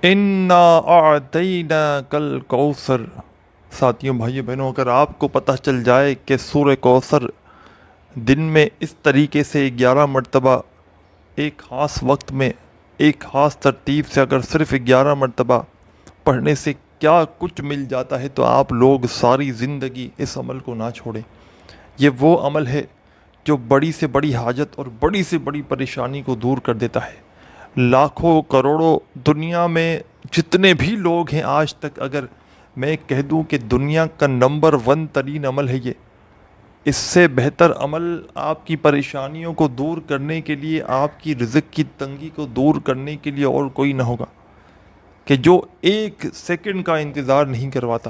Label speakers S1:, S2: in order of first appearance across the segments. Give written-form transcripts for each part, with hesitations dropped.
S1: انا اعطینا کل کوثر۔ ساتھیوں، بھائیوں بہنوں، اگر آپ کو پتہ چل جائے کہ سورہ کوثر دن میں اس طریقے سے 11 مرتبہ ایک خاص وقت میں ایک خاص ترتیب سے اگر صرف 11 مرتبہ پڑھنے سے کیا کچھ مل جاتا ہے، تو آپ لوگ ساری زندگی اس عمل کو نہ چھوڑیں۔ یہ وہ عمل ہے جو بڑی سے بڑی حاجت اور بڑی سے بڑی پریشانی کو دور کر دیتا ہے۔ لاکھوں کروڑوں دنیا میں جتنے بھی لوگ ہیں آج تک، اگر میں کہہ دوں کہ دنیا کا نمبر 1 ترین عمل ہے یہ، اس سے بہتر عمل آپ کی پریشانیوں کو دور کرنے کے لیے، آپ کی رزق کی تنگی کو دور کرنے کے لیے اور کوئی نہ ہوگا، کہ جو 1 سیکنڈ کا انتظار نہیں کرواتا۔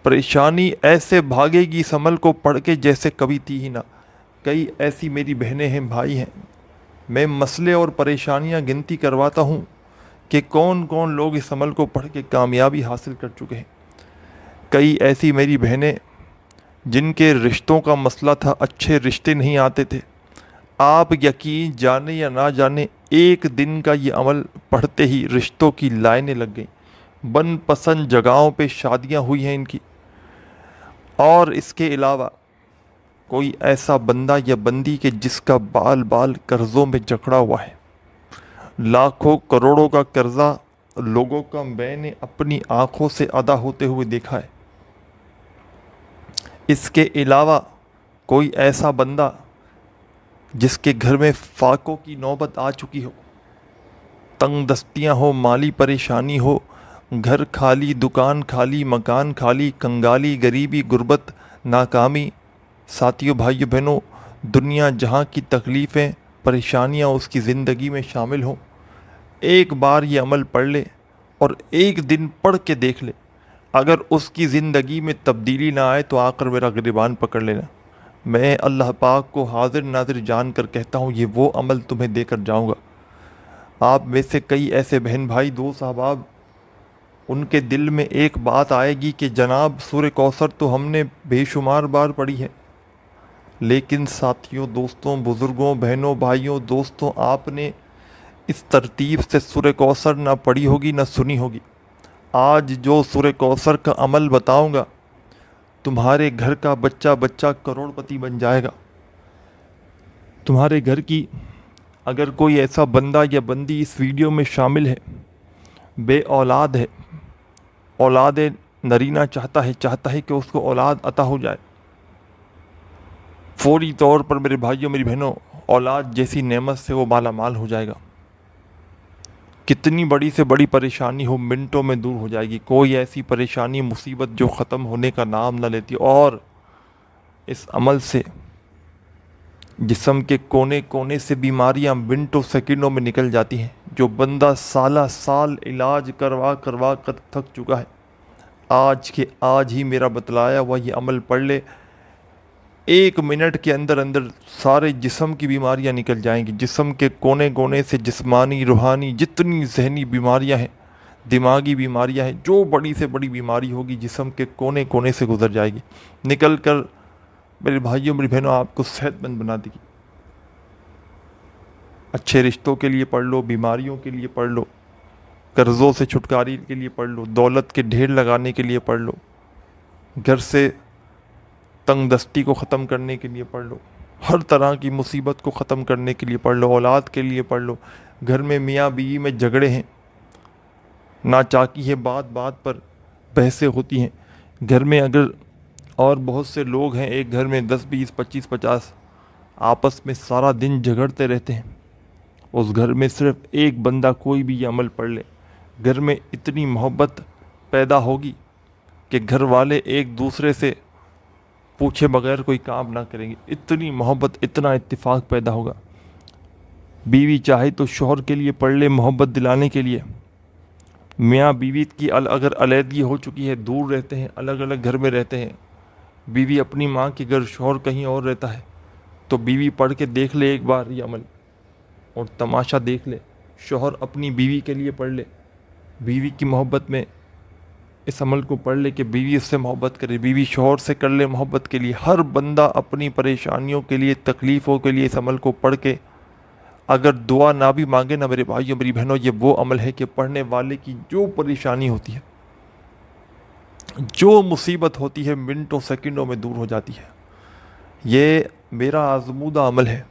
S1: پریشانی ایسے بھاگے گی اس عمل کو پڑھ کے جیسے کبھی تھی ہی نہ۔ کئی ایسی میری بہنیں ہیں، بھائی ہیں، میں مسئلے اور پریشانیاں گنتی کرواتا ہوں کہ کون کون لوگ اس عمل کو پڑھ کے کامیابی حاصل کر چکے ہیں۔ کئی ایسی میری بہنیں جن کے رشتوں کا مسئلہ تھا، اچھے رشتے نہیں آتے تھے، آپ یقین جانے یا نہ جانے 1 دن کا یہ عمل پڑھتے ہی رشتوں کی لائنیں لگ گئیں، من پسند جگہوں پہ شادیاں ہوئی ہیں ان کی۔ اور اس کے علاوہ کوئی ایسا بندہ یا بندی کہ جس کا بال بال قرضوں میں جکڑا ہوا ہے، لاکھوں کروڑوں کا قرضہ لوگوں کا میں نے اپنی آنکھوں سے ادا ہوتے ہوئے دیکھا ہے۔ اس کے علاوہ کوئی ایسا بندہ جس کے گھر میں فاقوں کی نوبت آ چکی ہو، تنگ دستیاں ہو، مالی پریشانی ہو، گھر خالی، دکان خالی، مکان خالی، کنگالی، غریبی، غربت، ناکامی۔ ساتھیوں، بھائیوں بہنوں، دنیا جہاں کی تکلیفیں، پریشانیاں اس کی زندگی میں شامل ہوں، ایک بار یہ عمل پڑھ لے اور 1 دن پڑھ کے دیکھ لے۔ اگر اس کی زندگی میں تبدیلی نہ آئے تو آ کر میرا گریبان پکڑ لینا۔ میں اللہ پاک کو حاضر ناظر جان کر کہتا ہوں، یہ وہ عمل تمہیں دے کر جاؤں گا۔ آپ میں سے کئی ایسے بہن بھائی، دوست احباب، ان کے دل میں ایک بات آئے گی کہ جناب سورہ کوثر تو ہم نے بے شمار بار پڑھی ہے، لیکن ساتھیوں، دوستوں، بزرگوں، بہنوں، بھائیوں، دوستوں، آپ نے اس ترتیب سے سورہ کوثر نہ پڑھی ہوگی نہ سنی ہوگی۔ آج جو سورہ کوثر کا عمل بتاؤں گا، تمہارے گھر کا بچہ بچہ کروڑ پتی بن جائے گا۔ تمہارے گھر کی اگر کوئی ایسا بندہ یا بندی اس ویڈیو میں شامل ہے، بے اولاد ہے، اولاد نرینہ چاہتا ہے کہ اس کو اولاد عطا ہو جائے، فوری طور پر میرے بھائیوں، میری بہنوں، اولاد جیسی نعمت سے وہ مالا مال ہو جائے گا۔ کتنی بڑی سے بڑی پریشانی ہو، منٹوں میں دور ہو جائے گی۔ کوئی ایسی پریشانی، مصیبت جو ختم ہونے کا نام نہ لیتی، اور اس عمل سے جسم کے کونے کونے سے بیماریاں منٹوں سیکنڈوں میں نکل جاتی ہیں۔ جو بندہ سالہ سال علاج کروا کر تھک چکا ہے، آج کے آج ہی میرا بتلایا ہوا یہ عمل پڑھ لے، 1 منٹ کے اندر اندر سارے جسم کی بیماریاں نکل جائیں گی۔ جسم کے کونے کونے سے جسمانی، روحانی، جتنی ذہنی بیماریاں ہیں، دماغی بیماریاں ہیں، جو بڑی سے بڑی بیماری ہوگی، جسم کے کونے کونے سے گزر جائے گی، نکل کر میرے بھائیوں، میری بہنوں، آپ کو صحت مند بنا دے گی۔ اچھے رشتوں کے لیے پڑھ لو، بیماریوں کے لیے پڑھ لو، قرضوں سے چھٹکاری کے لیے پڑھ لو، دولت کے ڈھیر لگانے کے لیے پڑھ لو، گھر سے تنگ دستی کو ختم کرنے کے لیے پڑھ لو، ہر طرح کی مصیبت کو ختم کرنے کے لیے پڑھ لو، اولاد کے لیے پڑھ لو۔ گھر میں میاں بیوی میں جھگڑے ہیں، ناچاکی ہے، بات بات پر بحثیں ہوتی ہیں، گھر میں اگر اور بہت سے لوگ ہیں، ایک گھر میں 10 20 25 50 آپس میں سارا دن جھگڑتے رہتے ہیں، اس گھر میں صرف ایک بندہ کوئی بھی یہ عمل پڑھ لے، گھر میں اتنی محبت پیدا ہوگی کہ گھر والے ایک دوسرے سے پوچھے بغیر کوئی کام نہ کریں گے، اتنی محبت، اتنا اتفاق پیدا ہوگا۔ بیوی چاہے تو شوہر کے لیے پڑھ لے، محبت دلانے کے لیے۔ میاں بیوی کی اگر علیحدگی ہو چکی ہے، دور رہتے ہیں، الگ الگ گھر میں رہتے ہیں، بیوی اپنی ماں کے گھر، شوہر کہیں اور رہتا ہے، تو بیوی پڑھ کے دیکھ لے ایک بار یہ عمل، اور تماشا دیکھ لے۔ شوہر اپنی بیوی کے لیے پڑھ لے، بیوی کی محبت میں اس عمل کو پڑھ لے کہ بیوی اس سے محبت کرے، بیوی شوہر سے کر لے محبت کے لیے۔ ہر بندہ اپنی پریشانیوں کے لیے، تکلیفوں کے لیے اس عمل کو پڑھ کے اگر دعا نہ بھی مانگے نا میرے بھائیوں میری بہنوں، یہ وہ عمل ہے کہ پڑھنے والے کی جو پریشانی ہوتی ہے، جو مصیبت ہوتی ہے، منٹوں سیکنڈوں میں دور ہو جاتی ہے۔ یہ میرا آزمودہ عمل ہے۔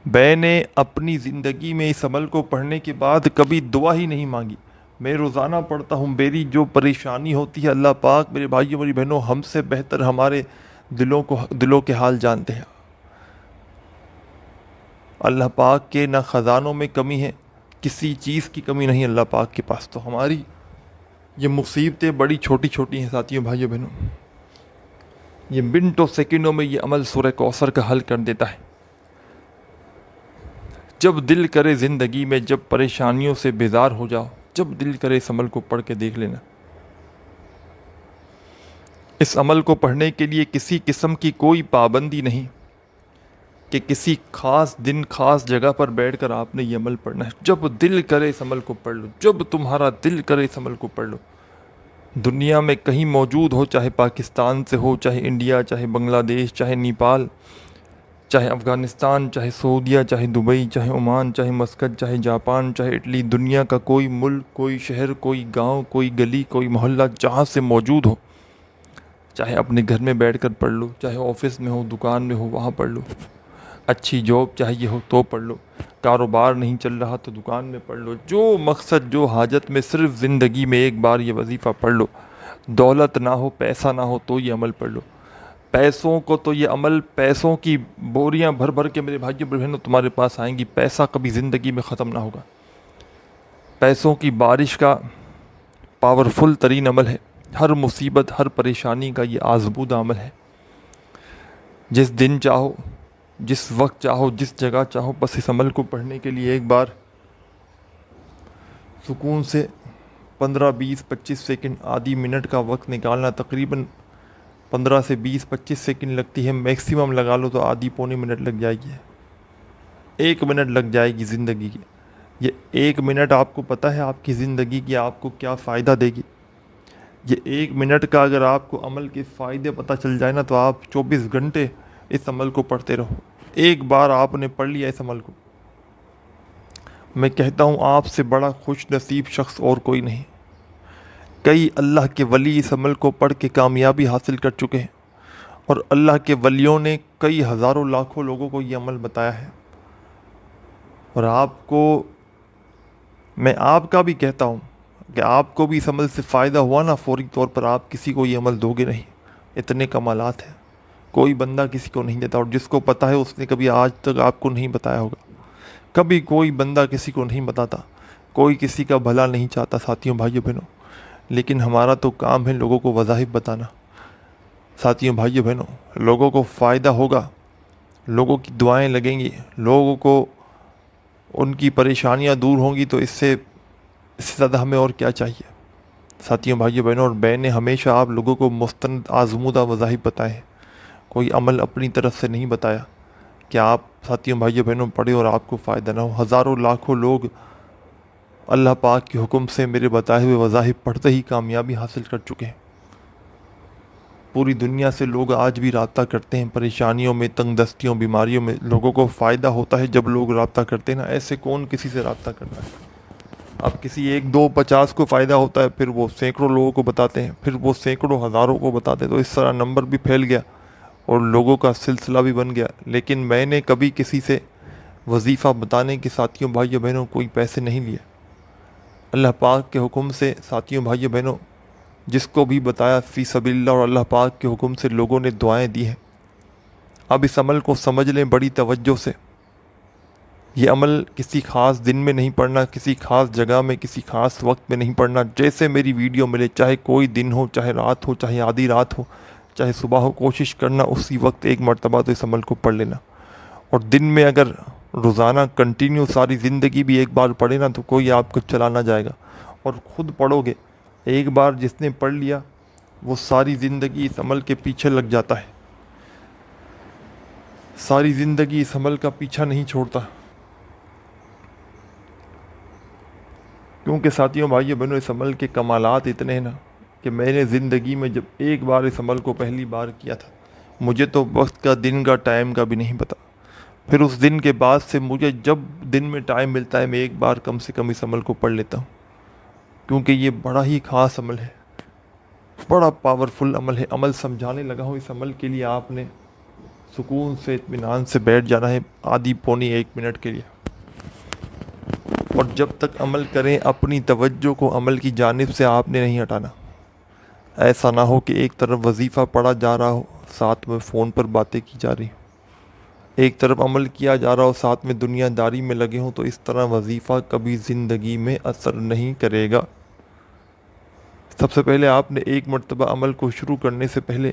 S1: میں نے اپنی زندگی میں اس عمل کو پڑھنے کے بعد کبھی دعا ہی نہیں مانگی۔ میں روزانہ پڑھتا ہوں، میری جو پریشانی ہوتی ہے اللہ پاک میرے بھائیوں میری بہنوں ہم سے بہتر ہمارے دلوں کے حال جانتے ہیں۔ اللہ پاک کے نہ خزانوں میں کمی ہے، کسی چیز کی کمی نہیں اللہ پاک کے پاس۔ تو ہماری یہ مصیبتیں بڑی چھوٹی چھوٹی ہیں ساتھیوں بھائیوں بہنوں، یہ منٹوں سیکنڈوں میں یہ عمل سورہ کوثر کا حل کر دیتا ہے۔ جب دل کرے زندگی میں، جب پریشانیوں سے بیزار ہو جاؤ، جب دل کرے اس عمل کو پڑھ کے دیکھ لینا۔ اس عمل کو پڑھنے کے لیے کسی قسم کی کوئی پابندی نہیں کہ کسی خاص دن خاص جگہ پر بیٹھ کر آپ نے یہ عمل پڑھنا ہے۔ جب دل کرے اس عمل کو پڑھ لو، جب تمہارا دل کرے اس عمل کو پڑھ لو۔ دنیا میں کہیں موجود ہو، چاہے پاکستان سے ہو، چاہے انڈیا، چاہے بنگلہ دیش، چاہے نیپال، چاہے افغانستان، چاہے سعودیہ، چاہے دبئی، چاہے عمان، چاہے مسقط، چاہے جاپان، چاہے اٹلی، دنیا کا کوئی ملک، کوئی شہر، کوئی گاؤں، کوئی گلی، کوئی محلہ جہاں سے موجود ہو، چاہے اپنے گھر میں بیٹھ کر پڑھ لو، چاہے آفس میں ہو، دکان میں ہو، وہاں پڑھ لو، اچھی جاب چاہیے ہو تو پڑھ لو، کاروبار نہیں چل رہا تو دکان میں پڑھ لو، جو مقصد جو حاجت میں صرف زندگی میں ایک بار یہ وظیفہ پڑھ لو۔ دولت نہ ہو، پیسہ نہ ہو تو یہ عمل پڑھ لو۔ پیسوں کو تو یہ عمل، پیسوں کی بوریاں بھر بھر کے میرے بھائیوں بہنوں تمہارے پاس آئیں گی، پیسہ کبھی زندگی میں ختم نہ ہوگا۔ پیسوں کی بارش کا پاورفل ترین عمل ہے۔ ہر مصیبت، ہر پریشانی کا یہ آزمودہ عمل ہے۔ جس دن چاہو، جس وقت چاہو، جس جگہ چاہو، بس اس عمل کو پڑھنے کے لیے ایک بار سکون سے 15 20 25 سیکنڈ، آدھی منٹ کا وقت نکالنا۔ تقریباً 15 سے 20 25 سیکنڈ لگتی ہے، میکسیمم لگا لو تو آدھی پونی منٹ لگ جائے گی، 1 منٹ لگ جائے گی زندگی کی۔ یہ 1 منٹ آپ کو پتہ ہے آپ کی زندگی کی آپ کو کیا فائدہ دے گی؟ یہ 1 منٹ کا اگر آپ کو عمل کے فائدے پتہ چل جائے نا تو آپ 24 گھنٹے اس عمل کو پڑھتے رہو۔ ایک بار آپ نے پڑھ لیا اس عمل کو، میں کہتا ہوں آپ سے بڑا خوش نصیب شخص اور کوئی نہیں۔ کئی اللہ کے ولی اس عمل کو پڑھ کے کامیابی حاصل کر چکے ہیں، اور اللہ کے ولیوں نے کئی ہزاروں لاکھوں لوگوں کو یہ عمل بتایا ہے۔ اور آپ کو میں آپ کا بھی کہتا ہوں کہ آپ کو بھی اس عمل سے فائدہ ہوا نا، فوری طور پر آپ کسی کو یہ عمل دو گے نہیں۔ اتنے کمالات ہیں، کوئی بندہ کسی کو نہیں دیتا، اور جس کو پتہ ہے اس نے کبھی آج تک آپ کو نہیں بتایا ہوگا۔ کبھی کوئی بندہ کسی کو نہیں بتاتا، کوئی کسی کا بھلا نہیں چاہتا ساتھیوں بھائیوں بہنوں، لیکن ہمارا تو کام ہے لوگوں کو وظائف بتانا۔ ساتھیوں بھائیوں بہنوں، لوگوں کو فائدہ ہوگا، لوگوں کی دعائیں لگیں گی، لوگوں کو ان کی پریشانیاں دور ہوں گی، تو اس سے زیادہ ہمیں اور کیا چاہیے؟ ساتھیوں بھائیوں بہنوں، اور میں نے ہمیشہ آپ لوگوں کو مستند آزمودہ وظائف بتائے ہیں، کوئی عمل اپنی طرف سے نہیں بتایا کہ آپ ساتھیوں بھائیوں بہنوں پڑھیں اور آپ کو فائدہ نہ ہو۔ ہزاروں لاکھوں لوگ اللہ پاک کے حکم سے میرے بتائے ہوئے وظائف پڑھتے ہی کامیابی حاصل کر چکے ہیں۔ پوری دنیا سے لوگ آج بھی رابطہ کرتے ہیں، پریشانیوں میں، تنگ دستیوں، بیماریوں میں لوگوں کو فائدہ ہوتا ہے جب لوگ رابطہ کرتے ہیں نا۔ ایسے کون کسی سے رابطہ کرتا ہے؟ اب کسی 1 2 50 کو فائدہ ہوتا ہے، پھر وہ سینکڑوں لوگوں کو بتاتے ہیں، پھر وہ سینکڑوں ہزاروں کو بتاتے ہیں، تو اس طرح نمبر بھی پھیل گیا اور لوگوں کا سلسلہ بھی بن گیا۔ لیکن میں نے کبھی کسی سے وظیفہ بتانے کے ساتھیوں بھائیوں بہنوں کوئی پیسے نہیں لیے۔ اللہ پاک کے حکم سے ساتھیوں بھائیوں بہنوں جس کو بھی بتایا فی سبیل اللہ، اور اللہ پاک کے حکم سے لوگوں نے دعائیں دی ہیں۔ اب اس عمل کو سمجھ لیں بڑی توجہ سے۔ یہ عمل کسی خاص دن میں نہیں پڑھنا، کسی خاص جگہ میں، کسی خاص وقت میں نہیں پڑھنا۔ جیسے میری ویڈیو ملے، چاہے کوئی دن ہو، چاہے رات ہو، چاہے آدھی رات ہو، چاہے صبح ہو، کوشش کرنا اسی وقت ایک مرتبہ تو اس عمل کو پڑھ لینا۔ اور دن میں اگر روزانہ کنٹینیو ساری زندگی بھی ایک بار پڑھے نا تو کوئی آپ کو چلا نہ جائے گا، اور خود پڑھو گے۔ ایک بار جس نے پڑھ لیا وہ ساری زندگی اس عمل کے پیچھے لگ جاتا ہے، ساری زندگی اس عمل کا پیچھا نہیں چھوڑتا۔ کیونکہ ساتھیوں بھائیوں بہنوں اس عمل کے کمالات اتنے ہیں نا کہ میں نے زندگی میں جب ایک بار اس عمل کو پہلی بار کیا تھا، مجھے تو وقت کا، دن کا، ٹائم کا بھی نہیں پتا۔ پھر اس دن کے بعد سے مجھے جب دن میں ٹائم ملتا ہے میں ایک بار کم سے کم اس عمل کو پڑھ لیتا ہوں، کیونکہ یہ بڑا ہی خاص عمل ہے، بڑا پاورفل عمل ہے۔ عمل سمجھانے لگا ہوں، اس عمل کے لیے آپ نے سکون سے اطمینان سے بیٹھ جانا ہے آدھی پونی 1 منٹ کے لیے، اور جب تک عمل کریں اپنی توجہ کو عمل کی جانب سے آپ نے نہیں ہٹانا۔ ایسا نہ ہو کہ ایک طرف وظیفہ پڑھا جا رہا ہو، ساتھ میں فون پر باتیں کی جا رہی ہوں، ایک طرف عمل کیا جا رہا ہو، ساتھ میں دنیا داری میں لگے ہوں، تو اس طرح وظیفہ کبھی زندگی میں اثر نہیں کرے گا۔ سب سے پہلے آپ نے ایک مرتبہ عمل کو شروع کرنے سے پہلے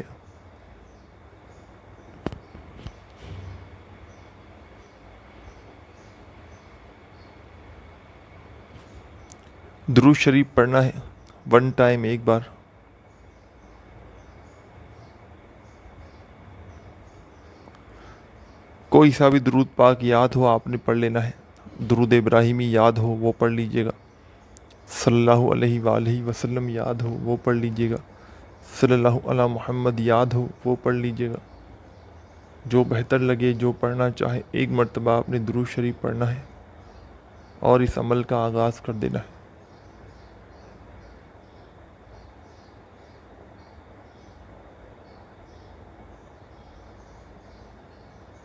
S1: درود شریف پڑھنا ہے 1 ٹائم، ایک بار۔ کوئی سا بھی درود پاک یاد ہو آپ نے پڑھ لینا ہے، درود ابراہیمی یاد ہو وہ پڑھ لیجئے گا، صلی اللہ علیہ وآلہ وسلم یاد ہو وہ پڑھ لیجئے گا، صلی اللہ علی محمد یاد ہو وہ پڑھ لیجئے گا، جو بہتر لگے، جو پڑھنا چاہے، ایک مرتبہ آپ نے درود شریف پڑھنا ہے اور اس عمل کا آغاز کر دینا ہے۔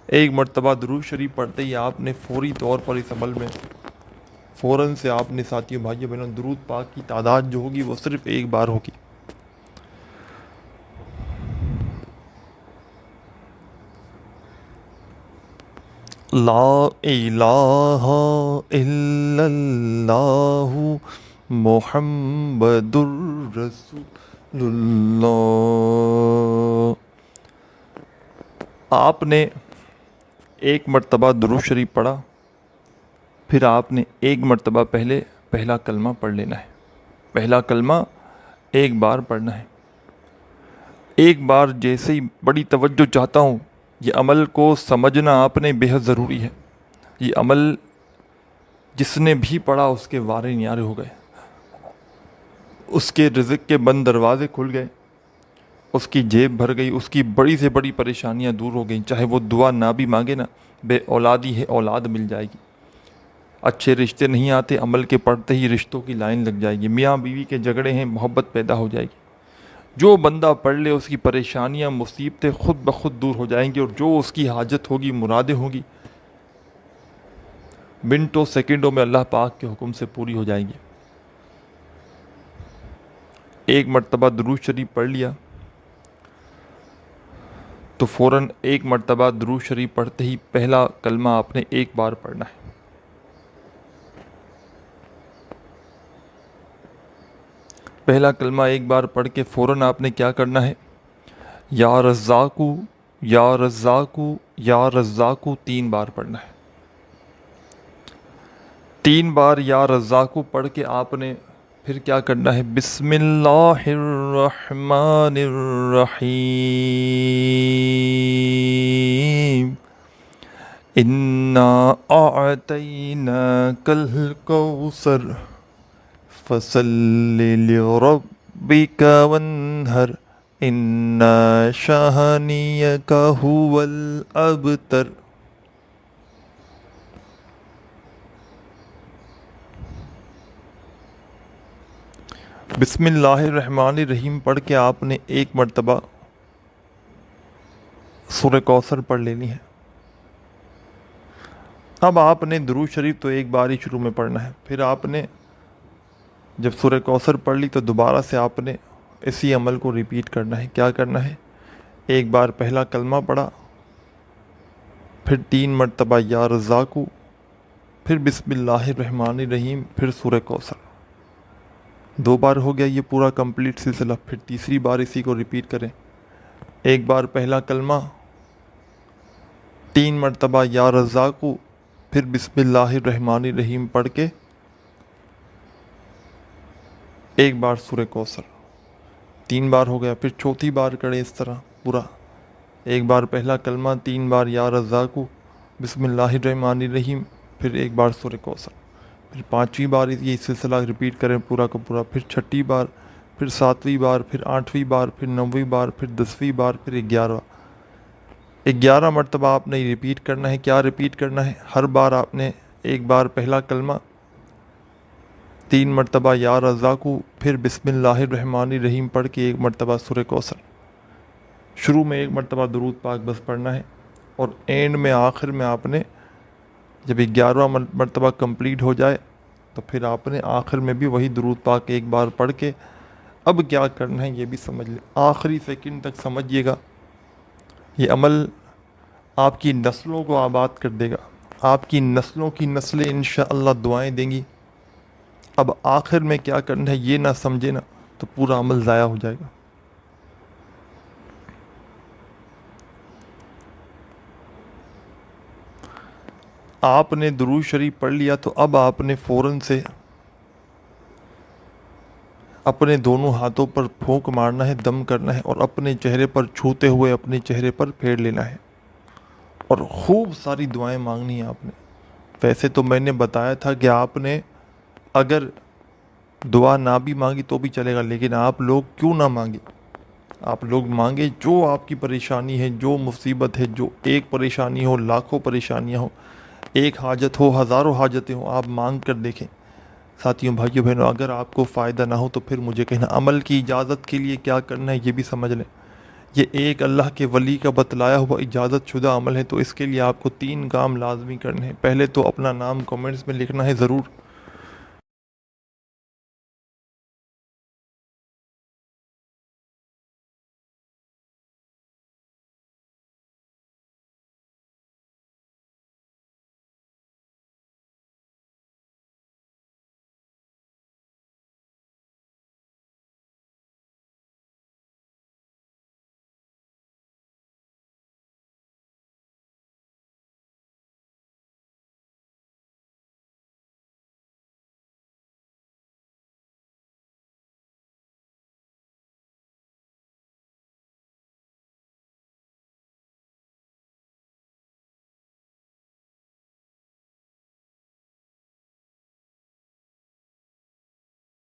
S1: ایک مرتبہ درود شریف پڑھتے ہی آپ نے فوری طور پر اس عمل میں فوراً سے آپ نے ساتھیوں بھائیوں بہنوں درود پاک کی تعداد جو ہوگی وہ صرف ایک بار ہوگی۔ لا الہ الا اللہ محمد الرسول اللہ۔ آپ نے ایک مرتبہ درود شریف پڑھا، پھر آپ نے ایک مرتبہ پہلے پہلا کلمہ پڑھ لینا ہے۔ پہلا کلمہ ایک بار پڑھنا ہے، ایک بار جیسے ہی۔ بڑی توجہ چاہتا ہوں، یہ عمل کو سمجھنا آپ نے بے حد ضروری ہے۔ یہ عمل جس نے بھی پڑھا اس کے وارے نیارے ہو گئے، اس کے رزق کے بند دروازے کھل گئے، اس کی جیب بھر گئی، اس کی بڑی سے بڑی پریشانیاں دور ہو گئیں۔ چاہے وہ دعا نہ بھی مانگے نا، بے اولادی ہے اولاد مل جائے گی، اچھے رشتے نہیں آتے، عمل کے پڑھتے ہی رشتوں کی لائن لگ جائے گی، میاں بیوی کے جھگڑے ہیں محبت پیدا ہو جائے گی۔ جو بندہ پڑھ لے اس کی پریشانیاں مصیبتیں خود بخود دور ہو جائیں گی، اور جو اس کی حاجت ہوگی مرادیں ہوں گی منٹوں سیکنڈوں میں اللہ پاک کے حکم سے پوری ہو جائیں گی۔ ایک مرتبہ درود شریف پڑھ لیا تو فوراً ایک مرتبہ درود شریف پڑھتے ہی پہلا کلمہ آپ نے ایک بار پڑھنا ہے۔ پہلا کلمہ ایک بار پڑھ کے فوراً آپ نے کیا کرنا ہے؟ یا رزاقو یا رزاقو یا رزاقو 3 بار پڑھنا ہے۔ 3 بار یا رزاقو پڑھ کے آپ نے پھر کیا کرنا ہے؟ بسم اللہ الرحمن الرحیم انا اعطیناک الکوثر فصل لربک وانہر ان شانئک هو الابتر۔ بسم اللہ الرحمن الرحیم پڑھ کے آپ نے ایک مرتبہ سورہ کوثر پڑھ لینی ہے۔ اب آپ نے درود شریف تو ایک بار ہی شروع میں پڑھنا ہے، پھر آپ نے جب سورہ کوثر پڑھ لی تو دوبارہ سے آپ نے اسی عمل کو ریپیٹ کرنا ہے۔ کیا کرنا ہے؟ ایک بار پہلا کلمہ پڑھا، پھر 3 مرتبہ یا رزاقو، پھر بسم اللہ الرحمن الرحیم، پھر سورہ کوثر۔ 2 بار ہو گیا یہ پورا کمپلیٹ سلسلہ۔ پھر تیسری بار اسی کو ریپیٹ کریں، ایک بار پہلا کلمہ، 3 مرتبہ یا رزاقو، پھر بسم اللہ الرحمن الرحیم پڑھ کے ایک بار سورہ کوثر۔ 3 بار ہو گیا، پھر چوتھی بار کریں اس طرح پورا، ایک بار پہلا کلمہ، 3 بار یا رزاقو، بسم اللہ الرحمن الرحیم، پھر ایک بار سورہ کوثر، پھر 5ویں بار یہ سلسلہ ریپیٹ کریں پورا کا پورا، پھر 6ٹھی بار، پھر 7ویں بار، پھر 8ویں بار، پھر 9ویں بار، پھر 10ویں بار، پھر 11واں۔ 11 مرتبہ آپ نے ریپیٹ کرنا ہے. کیا ریپیٹ کرنا ہے؟ ہر بار آپ نے ایک بار پہلا کلمہ، 3 مرتبہ یا رزاقو، پھر بسم اللہ الرحمن الرحیم پڑھ کے 1 مرتبہ سورہ کوثر. شروع میں 1 مرتبہ درود پاک بس پڑھنا ہے، اور اینڈ میں آخر میں آپ نے جب 11واں مرتبہ کمپلیٹ ہو جائے تو پھر آپ نے آخر میں بھی وہی درود پاک ایک بار پڑھ کے اب کیا کرنا ہے یہ بھی سمجھ لیں. آخری سیکنڈ تک سمجھیے گا. یہ عمل آپ کی نسلوں کو آباد کر دے گا. آپ کی نسلوں کی نسلیں انشاءاللہ دعائیں دیں گی. اب آخر میں کیا کرنا ہے یہ نہ سمجھے نا تو پورا عمل ضائع ہو جائے گا. آپ نے درود شریف پڑھ لیا تو اب آپ نے فوراً سے اپنے دونوں ہاتھوں پر پھونک مارنا ہے، دم کرنا ہے، اور اپنے چہرے پر چھوتے ہوئے اپنے چہرے پر پھیر لینا ہے، اور خوب ساری دعائیں مانگنی ہیں آپ نے. ویسے تو میں نے بتایا تھا کہ آپ نے اگر دعا نہ بھی مانگی تو بھی چلے گا، لیکن آپ لوگ کیوں نہ مانگے؟ آپ لوگ مانگے. جو آپ کی پریشانی ہے، جو مصیبت ہے، جو ایک پریشانی ہو، لاکھوں پریشانیاں ہوں، ایک حاجت ہو، ہزاروں حاجتیں ہوں، آپ مانگ کر دیکھیں. ساتھیوں، بھائیوں، بہنوں، اگر آپ کو فائدہ نہ ہو تو پھر مجھے کہنا. عمل کی اجازت کے لیے کیا کرنا ہے یہ بھی سمجھ لیں. یہ ایک اللہ کے ولی کا بتلایا ہوا اجازت شدہ عمل ہے، تو اس کے لیے آپ کو 3 کام لازمی کرنے ہیں. پہلے تو اپنا نام کمنٹس میں لکھنا ہے ضرور.